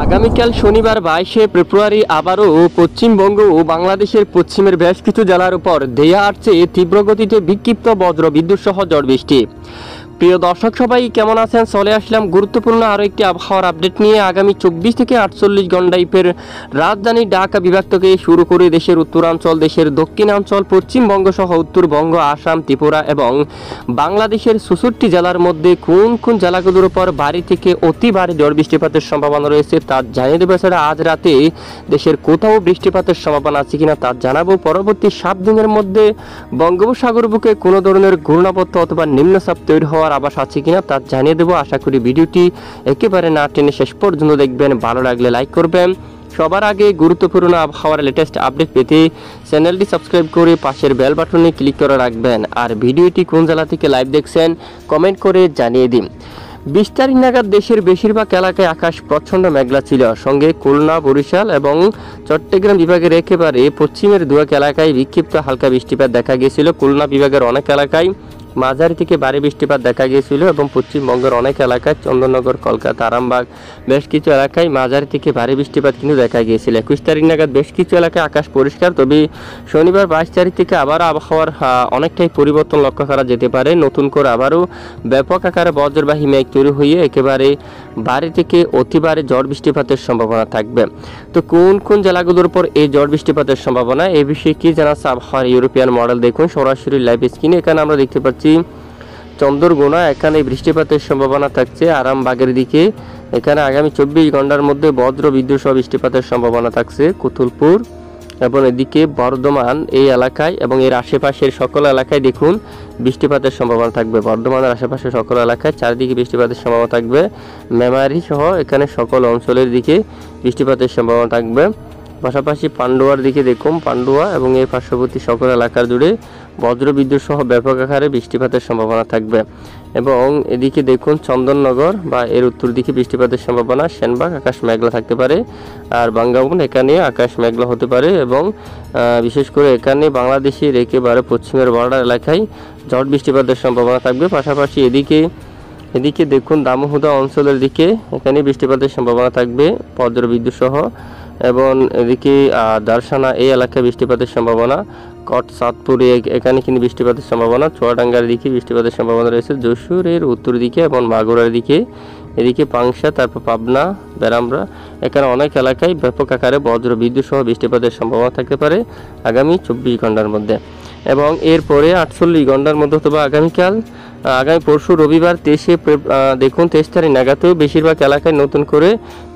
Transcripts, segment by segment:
আগামীকাল শনিবার 22শে ফেব্রুয়ারি আবারও পশ্চিমবঙ্গ ও বাংলাদেশের পশ্চিমের বেশ কিছু জেলার উপর ধেয়ে আসছে তীব্র গতিতে বিক্ষিপ্ত বজ্র বিদ্যুৎ সহ ঝড় বৃষ্টি। প্রিয় দর্শক সবাই কেমন আছেন? চলে আসলাম গুরুত্বপূর্ণ আরও একটি আবহাওয়ার আপডেট নিয়ে। আগামী 24 থেকে 48 ঘন্টায় রাজধানী ঢাকা বিভাগ থেকে শুরু করে দেশের উত্তরাঞ্চল, দেশের দক্ষিণাঞ্চল, পশ্চিমবঙ্গ সহ উত্তরবঙ্গ, আসাম, ত্রিপুরা এবং বাংলাদেশের 64 জেলার মধ্যে কোন কোন জেলাগুলোর উপর ভারী থেকে অতি ভারী ঝড় বৃষ্টিপাতের সম্ভাবনা রয়েছে তা জানিয়ে দেবো। এছাড়া আজ রাতে দেশের কোথাও বৃষ্টিপাতের সম্ভাবনা আছে কিনা তা জানাবো। পরবর্তী 7 দিনের মধ্যে বঙ্গোপসাগর বুকে কোনো ধরনের ঘূর্ণাবর্ত অথবা নিম্নচাপ তৈরি হওয়ার আভাস আছে কিনা তা জানিয়ে দেবো। আশা করি ভিডিওটি একেবারে না টেনে শেষ পর্যন্ত দেখবেন। ভালো লাগলে লাইক করবেন। সবার আগে গুরুত্বপূর্ণ আবহাওয়ার লেটেস্ট আপডেট পেতে চ্যানেলটি সাবস্ক্রাইব করে পাশের বেল বাটনে ক্লিক করে রাখবেন। আর ভিডিওটি কোন জেলা থেকে লাইভ দেখছেন কমেন্ট করে জানিয়ে দিন। 20 তারিখ নাগাদ দেশের বেশিরভাগ এলাকায় আকাশ প্রচণ্ড মেঘলা ছিল, সঙ্গে খুলনা, বরিশাল এবং চট্টগ্রাম বিভাগের একেবারে পশ্চিমের দুয়েক এলাকায় বিক্ষিপ্ত হালকা বৃষ্টিপাত দেখা গিয়েছিল। খুলনা বিভাগের অনেক এলাকায় মাঝারি থেকে ভারী বৃষ্টিপাত দেখা গিয়েছিল এবং পশ্চিমবঙ্গের অনেক এলাকায় চন্দননগর, কলকাতা, আরামবাগ বেশ কিছু এলাকায় মাঝারি থেকে ভারী বৃষ্টিপাত কিন্তু দেখা গিয়েছিল। 21 তারিখ নাগাদ বেশ কিছু এলাকায় আকাশ পরিষ্কার, তবে শনিবার 22 তারিখ থেকে আবার আবহাওয়ার অনেকটাই পরিবর্তন লক্ষ্য করা যেতে পারে। নতুন করে আবারও ব্যাপক আকারে বজ্রবাহী মেঘ তৈরি হয়ে একেবারে ভারী থেকে অতি ভারী ঝড় বৃষ্টিপাতের সম্ভাবনা থাকবে। তো কোন কোন জেলাগুলোর উপর এই ঝড় বৃষ্টিপাতের সম্ভাবনা, এই বিষয়ে কি জানাচ্ছে আবহাওয়ার ইউরোপিয়ান মডেল দেখুন সরাসরি লাইভ স্ক্রিনে। এখানে আমরা দেখতে পাচ্ছি চন্দ্রগোনা, এখানে বৃষ্টিপাতের সম্ভাবনা থাকছে। আরামবাগের দিকে এখানে আগামী 24 ঘন্টার মধ্যে বজ্র বিদ্যুৎ সহ বৃষ্টিপাতের সম্ভাবনা থাকছে। কুতুলপুর এবং এদিকে বর্ধমান এই এলাকায় এবং এর আশেপাশের সকল এলাকায় দেখুন বৃষ্টিপাতের সম্ভাবনা থাকবে। বর্ধমানের আশেপাশের সকল এলাকায় চারিদিকে বৃষ্টিপাতের সম্ভাবনা থাকবে। মেমারি সহ এখানে সকল অঞ্চলের দিকে বৃষ্টিপাতের সম্ভাবনা থাকবে। পাশাপাশি পান্ডুয়ার দিকে দেখুন, পান্ডুয়া এবং এর পার্শ্ববর্তী সকল এলাকার জুড়ে বজ্র বিদ্যুৎ সহ ব্যাপক আকারে বৃষ্টিপাতের সম্ভাবনা থাকবে। এবং এদিকে দেখুন চন্দননগর বা এর উত্তর দিকে বৃষ্টিপাতের সম্ভাবনা। সেনবাগ আকাশ মেঘলা থাকতে পারে, আর বাঙ্গাবন এখানে আকাশ মেঘলা হতে পারে এবং বিশেষ করে এখানে বাংলাদেশের একেবারে পশ্চিমের বর্ডার এলাকায় ঝড় বৃষ্টিপাতের সম্ভাবনা থাকবে। পাশাপাশি এদিকে দেখুন দামোহদা অঞ্চলের দিকে এখানে বৃষ্টিপাতের সম্ভাবনা থাকবে বজ্র বিদ্যুৎ সহ। এবং এদিকে দারসানা এই এলাকায় বৃষ্টিপাতের সম্ভাবনা। কট সাতপুরে এখানে কিন্তু বৃষ্টিপাতের সম্ভাবনা। চুয়াডাঙ্গার দিকে বৃষ্টিপাতের সম্ভাবনা রয়েছে। যশোরের উত্তর দিকে এবং মাগুরার দিকে, এদিকে পাংশা, তারপর পাবনা, বেরামরা এখানে অনেক এলাকায় ব্যাপক আকারে বজ্র বিদ্যুৎ সহ বৃষ্টিপাতের সম্ভাবনা থাকতে পারে আগামী 24 ঘন্টার মধ্যে। এবং এরপরে 48 ঘন্টার মধ্যে অথবা আগামী পরশু রবিবার 23 তারিখ নাগাদও বেশিরভাগ এলাকায় নতুন করে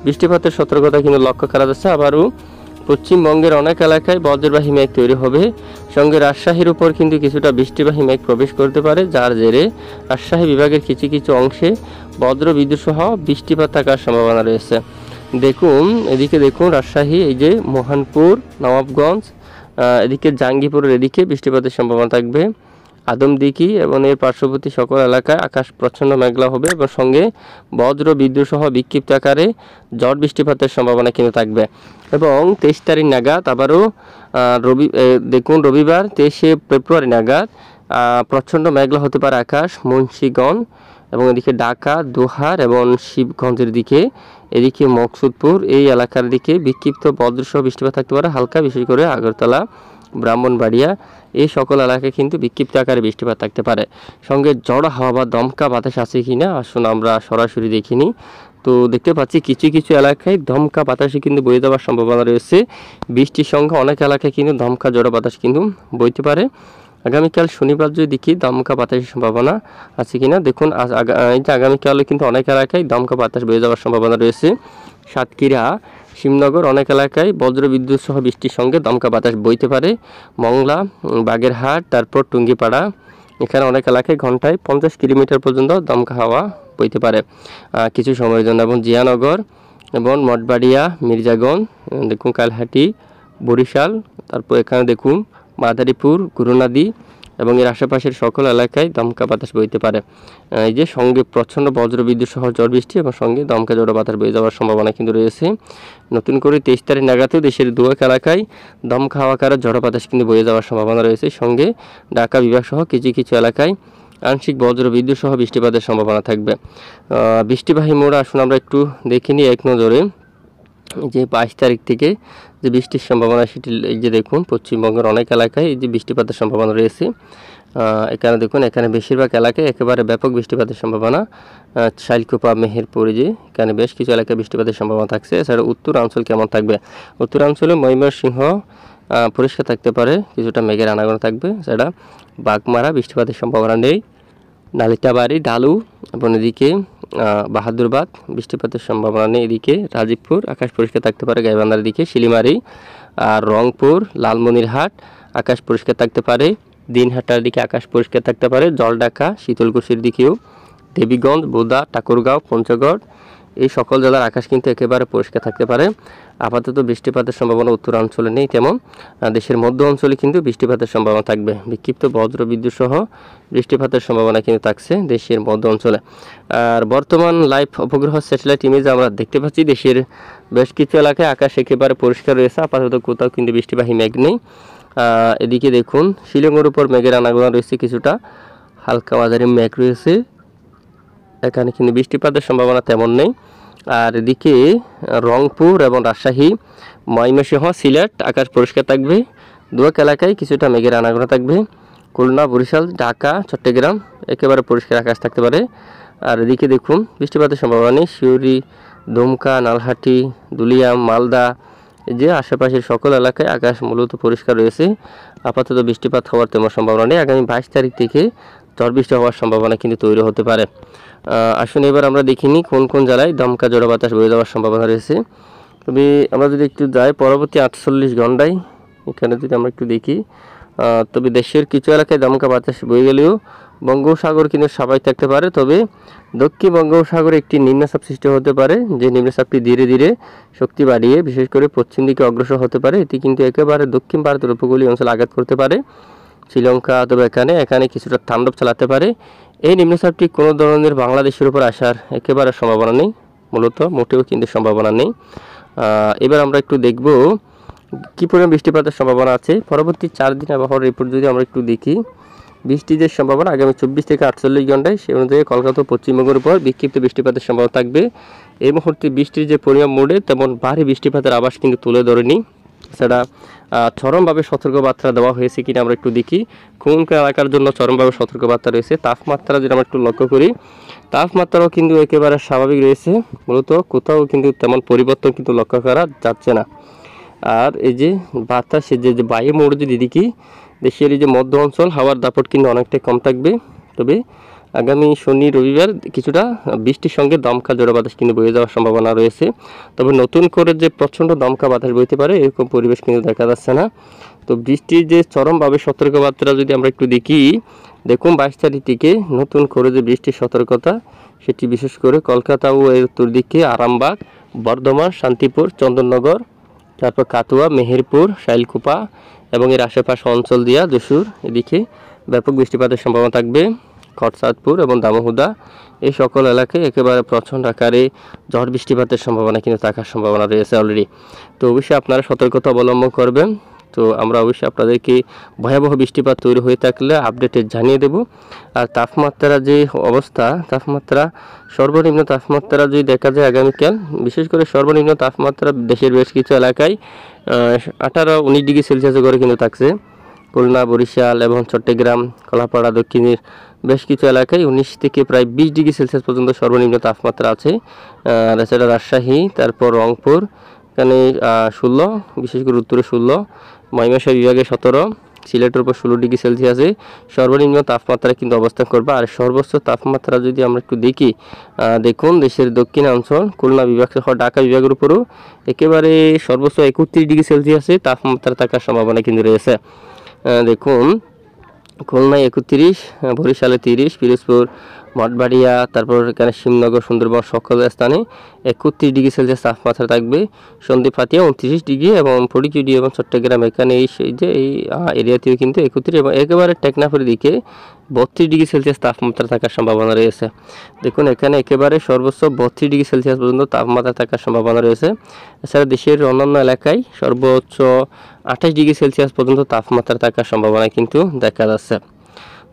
বৃষ্টিপাতের সতর্কতা কিন্তু লক্ষ্য করা যাচ্ছে। আবারও পশ্চিমবঙ্গের অনেক এলাকায় বজ্রবাহী মেঘ তৈরি হবে, সঙ্গে রাজশাহীর উপর কিন্তু কিছুটা বৃষ্টিবাহী মেঘ প্রবেশ করতে পারে, যার জেরে রাজশাহী বিভাগের কিছু কিছু অংশে বজ্র বিদ্যুৎ সহ বৃষ্টিপাত থাকার সম্ভাবনা রয়েছে। দেখুন এদিকে দেখুন রাজশাহী, এই যে মোহনপুর, নবাবগঞ্জ, এদিকে জাঙ্গিপুরের এদিকে বৃষ্টিপাতের সম্ভাবনা থাকবে। আদমদিঘি এবং এর পার্শ্ববর্তী সকল এলাকায় আকাশ প্রচণ্ড মেঘলা হবে এবং সঙ্গে বজ্র বিদ্যুৎ সহ বিক্ষিপ্ত আকারে ঝড় বৃষ্টিপাতের সম্ভাবনা কিন্তু থাকবে। এবং 23 তারিখ নাগাদ আবারও দেখুন রবিবার 23শে ফেব্রুয়ারি নাগাদ প্রচণ্ড মেঘলা হতে পারে আকাশ মুন্সিগঞ্জ এবং এদিকে ঢাকা, দোহার এবং শিবগঞ্জের দিকে, এদিকে মকসুদপুর এই এলাকার দিকে বিক্ষিপ্ত বজ্রসহ বৃষ্টিপাত থাকতে পারে হালকা, বিশেষ করে আগরতলা, ব্রাহ্মণবাড়িয়া এই সকল এলাকায় কিন্তু বিক্ষিপ্ত আকারে বৃষ্টিপাত থাকতে পারে। সঙ্গে ঝড়ো হাওয়া বা দমকা বাতাস আছে কিনা আসুন আমরা সরাসরি দেখিনি। তো দেখতে পাচ্ছি কিছু কিছু এলাকায় দমকা বাতাসে কিন্তু বয়ে যাওয়ার সম্ভাবনা রয়েছে। বৃষ্টির সঙ্গে অনেক এলাকায় কিন্তু দমকা ঝড়ো বাতাস কিন্তু বইতে পারে। আগামীকাল শনিবার যদি দেখি দমকা বাতাসের সম্ভাবনা আছে কিনা দেখুন, আগামীকালে কিন্তু অনেক এলাকায় দমকা বাতাস বয়ে যাওয়ার সম্ভাবনা রয়েছে। সাতক্ষীরা, শিবনগর অনেক এলাকায় বজ্র বিদ্যুৎ সহ বৃষ্টির সঙ্গে দমকা বাতাস বইতে পারে। মংলা, বাগেরহাট, তারপর টুঙ্গিপাড়া এখানে অনেক এলাকায় ঘন্টায় 50 কিলোমিটার পর্যন্ত দমকা হাওয়া বইতে পারে কিছু সময়ের জন্য। এবং জিয়ানগর এবং মঠবাড়িয়া, মির্জাগঞ্জ দেখুন, কালহাটি, বরিশাল, তারপর এখানে দেখুন মাদারীপুর, গুরুনাদি এবং এর আশেপাশের সকল এলাকায় দমকা বাতাস বইতে পারে। এই যে সঙ্গে প্রচণ্ড বজ্র বিদ্যুৎ সহ ঝড় বৃষ্টি এবং সঙ্গে দমকা ঝড়ো বাতাস বয়ে যাওয়ার সম্ভাবনা কিন্তু রয়েছে। নতুন করে 23 তারিখ নাগাদও দেশের দুয়েক এলাকায় দমকা হাওয়া আকারে ঝড়ো বাতাস কিন্তু বয়ে যাওয়ার সম্ভাবনা রয়েছে। সঙ্গে ঢাকা বিভাগ সহ কিছু কিছু এলাকায় আংশিক বজ্র বিদ্যুৎ সহ বৃষ্টিপাতের সম্ভাবনা থাকবে। বৃষ্টিবাহী মোড় আসুন আমরা একটু দেখে নিই এক নজরে। এই যে 22 তারিখ থেকে যে বৃষ্টির সম্ভাবনা সেটি এই যে দেখুন পশ্চিমবঙ্গের অনেক এলাকায় এই যে বৃষ্টিপাতের সম্ভাবনা রয়েছে। এখানে দেখুন এখানে বেশিরভাগ এলাকায় একেবারে ব্যাপক বৃষ্টিপাতের সম্ভাবনা। শাইলকুপা, মেহেরপুর, যে এখানে বেশ কিছু এলাকায় বৃষ্টিপাতের সম্ভাবনা থাকছে। এছাড়া উত্তরাঞ্চল কেমন থাকবে? উত্তরাঞ্চলে ময়মনসিংহ পরিষ্কার থাকতে পারে, কিছুটা মেঘের আনাগোনা থাকবে। এছাড়া বাগমারা বৃষ্টিপাতের সম্ভাবনা নেই। নালিতাবাড়ি, ডালু এবং এদিকে বাহাদুরবাদ বৃষ্টিপাতের সম্ভাবনা নেই। এদিকে রাজীবপুর আকাশ পরিষ্কার থাকতে পারে। গাইবান্ধার দিকে শিলিমারি আর রংপুর, লালমনিরহাট আকাশ পরিষ্কার থাকতে পারে। দিনহাটার দিকে আকাশ পরিষ্কার থাকতে পারে। জলঢাকা, শীতলকুচির দিকেও, দেবীগঞ্জ, বোদা, ঠাকুরগাঁও, পঞ্চগড় এই সকল জেলার আকাশ কিন্তু একেবারে পরিষ্কার থাকতে পারে। আপাতত বৃষ্টিপাতের সম্ভাবনা উত্তরাঞ্চলে নেই তেমন। দেশের মধ্য অঞ্চলে কিন্তু বৃষ্টিপাতের সম্ভাবনা থাকবে। বিক্ষিপ্ত বজ্র বিদ্যুৎ সহ বৃষ্টিপাতের সম্ভাবনা কিন্তু থাকছে দেশের মধ্য অঞ্চলে। আর বর্তমান লাইভ উপগ্রহ স্যাটেলাইট ইমেজ আমরা দেখতে পাচ্ছি দেশের বেশ কিছু এলাকায় আকাশ একেবারে পরিষ্কার রয়েছে। আপাতত কোথাও কিন্তু বৃষ্টিবাহী মেঘ নেই। এদিকে দেখুন শিলংয়ের উপর মেঘের আনাগোনা রয়েছে, কিছুটা হালকা মাঝারি মেঘ রয়েছে। এখানে কিন্তু বৃষ্টিপাতের সম্ভাবনা তেমন নেই। আর এদিকে রংপুর এবং রাজশাহী, ময়মনসিংহ, সিলেট আকাশ পরিষ্কার থাকবে। দুয়াক এলাকায় কিছুটা মেঘের আনাগোনা থাকবে। খুলনা, বরিশাল, ঢাকা, চট্টগ্রাম একেবারে পরিষ্কার আকাশ থাকতে পারে। আর এদিকে দেখুন বৃষ্টিপাতের সম্ভাবনা নেই। সিউড়ি, দুমকা, নালহাটি, দুলিয়াম, মালদা এই যে আশেপাশের সকল এলাকায় আকাশ মূলত পরিষ্কার রয়েছে। আপাতত বৃষ্টিপাত হওয়ার তেমন সম্ভাবনা নেই। আগামী 22 তারিখ থেকে ঝড় বৃষ্টি হওয়ার সম্ভাবনা কিন্তু তৈরি হতে পারে। আসুন এবার আমরা দেখিনি কোন কোন জেলায় দমকা ঝড়ো বাতাস বয়ে যাওয়ার সম্ভাবনা রয়েছে। তবে আমরা যদি একটু যাই পরবর্তী 48 ঘন্টায়, এখানে যদি আমরা একটু দেখি, তবে দেশের কিছু এলাকায় দমকা বাতাস বয়ে গেলেও বঙ্গোপসাগর কিন্তু স্বাভাবিক থাকতে পারে। তবে দক্ষিণ বঙ্গোপসাগরে একটি নিম্নচাপ সৃষ্টি হতে পারে, যে নিম্নচাপটি ধীরে ধীরে শক্তি বাড়িয়ে বিশেষ করে পশ্চিম দিকে অগ্রসর হতে পারে। এটি কিন্তু একেবারে দক্ষিণ ভারতের উপকূলীয় অঞ্চলে আঘাত করতে পারে, শ্রীলঙ্কা, তবে এখানে কিছুটা তাণ্ডব চালাতে পারে। এই নিম্নচাপটি কোনো ধরনের বাংলাদেশের উপর আসার একেবারে সম্ভাবনা নেই, মূলত মোটেও কিন্তু সম্ভাবনা নেই। এবার আমরা একটু দেখব কী পরিমাণ বৃষ্টিপাতের সম্ভাবনা আছে পরবর্তী 4 দিন আবহাওয়ার রিপোর্ট যদি আমরা একটু দেখি। বৃষ্টির যে সম্ভাবনা আগামী 24 থেকে 48 ঘন্টায়, সেই অনুযায়ী কলকাতা পশ্চিমবঙ্গের উপর বিক্ষিপ্ত বৃষ্টিপাতের সম্ভাবনা থাকবে। এই মুহূর্তে বৃষ্টির যে পরিমাণ মোড়ে তেমন ভারী বৃষ্টিপাতের আভাস কিন্তু তুলে ধরেনি। এছাড়া চরমভাবে সতর্কবার্তা দেওয়া হয়েছে কিনা আমরা একটু দেখি। কোন কোন এলাকার জন্য চরমভাবে সতর্কবার্তা রয়েছে। তাপমাত্রা যদি আমরা একটু লক্ষ্য করি, তাপমাত্রাও কিন্তু একেবারে স্বাভাবিক রয়েছে, মূলত কোথাও কিন্তু তেমন পরিবর্তন কিন্তু লক্ষ্য করা যাচ্ছে না। আর এই যে বাতাসের যে বায়ু মোড় যদি দেখি, দেশের এই যে মধ্য অঞ্চল হাওয়ার দাপট কিন্তু অনেকটাই কম থাকবে। তবে আগামী শনি রবিবার কিছুটা বৃষ্টির সঙ্গে দমকা ঝড়ো বাতাস কিন্তু বয়ে যাওয়ার সম্ভাবনা রয়েছে। তবে নতুন করে যে প্রচণ্ড দমকা বাতাস বইতে পারে এরকম পরিবেশ কিন্তু দেখা যাচ্ছে না। তো বৃষ্টির যে চরমভাবে সতর্কবার্তা যদি আমরা একটু দেখি, দেখুন 22 তারিখ থেকে নতুন করে যে বৃষ্টির সতর্কতা, সেটি বিশেষ করে কলকাতা ও এর উত্তর দিকে আরামবাগ, বর্ধমান, শান্তিপুর, চন্দননগর, তারপর কাতুয়া, মেহেরপুর, শাইলকুপা এবং এর আশেপাশে অঞ্চল দিয়া যশোর এদিকে ব্যাপক বৃষ্টিপাতের সম্ভাবনা থাকবে। খড়চাঁদপুর এবং দামোহদা এই সকল এলাকায় একেবারে প্রচণ্ড আকারে ঝড় বৃষ্টিপাতের সম্ভাবনা কিন্তু থাকার সম্ভাবনা রয়েছে অলরেডি। তো অবশ্যই আপনারা সতর্কতা অবলম্বন করবেন। তো আমরা অবশ্যই আপনাদেরকে ভয়াবহ বৃষ্টিপাত তৈরি হয়ে থাকলে আপডেটে জানিয়ে দেব। আর তাপমাত্রা যে অবস্থা, সর্বনিম্ন তাপমাত্রা যদি দেখা যায় আগামীকাল, বিশেষ করে সর্বনিম্ন তাপমাত্রা দেশের বেশ কিছু এলাকায় 18-19 ডিগ্রি সেলসিয়াসের করে কিন্তু থাকছে। খুলনা, বরিশাল এবং চট্টগ্রাম, কলাপাড়া দক্ষিণের বেশ কিছু এলাকায় 19 থেকে প্রায় 20 ডিগ্রি সেলসিয়াস পর্যন্ত সর্বনিম্ন তাপমাত্রা আছে। এছাড়া রাজশাহী, তারপর রংপুর এখানে 16, বিশেষ করে উত্তরে 16, ময়মনসিংহ বিভাগে 17, সিলেটের উপর 16 ডিগ্রি সেলসিয়াসে সর্বনিম্ন তাপমাত্রা কিন্তু অবস্থান করবে। আর সর্বোচ্চ তাপমাত্রা যদি আমরা একটু দেখি, দেখুন দেশের দক্ষিণাঞ্চল খুলনা বিভাগ সহ ঢাকা বিভাগের উপরও একেবারে সর্বোচ্চ 31 ডিগ্রি সেলসিয়াসে তাপমাত্রা থাকার সম্ভাবনা কিন্তু রয়েছে। দেখুন খুলনায় 31, বরিশালে 30, পিরোজপুর, মঠবাড়িয়া, তারপর এখানে শিবনগর, সুন্দরবন সকল স্থানে 31 ডিগ্রি সেলসিয়াস তাপমাত্রা থাকবে। সন্দ্বীপ, হাতিয়া 29 ডিগ্রি এবং ফটিকছড়ি এবং চট্টগ্রাম এখানে এই এরিয়াতেও কিন্তু 31 এবং একেবারে টেকনাফের দিকে 32 ডিগ্রি সেলসিয়াস তাপমাত্রা থাকার সম্ভাবনা রয়েছে। দেখুন এখানে একেবারে সর্বোচ্চ 32 ডিগ্রি সেলসিয়াস পর্যন্ত তাপমাত্রা থাকার সম্ভাবনা রয়েছে। এছাড়া দেশের অন্যান্য এলাকায় সর্বোচ্চ 28 ডিগ্রি সেলসিয়াস পর্যন্ত তাপমাত্রা থাকার সম্ভাবনা কিন্তু দেখা যাচ্ছে।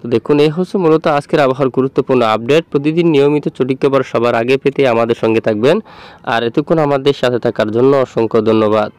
তো দেখুন, এই হচ্ছে মূলত আজকের আবহাওয়ার গুরুত্বপূর্ণ আপডেট। প্রতিদিন নিয়মিত সঠিক খবর সবার আগে পেতে আমাদের সঙ্গে থাকবেন। আর এতক্ষণ আমাদের সাথে থাকার জন্য অসংখ্য ধন্যবাদ।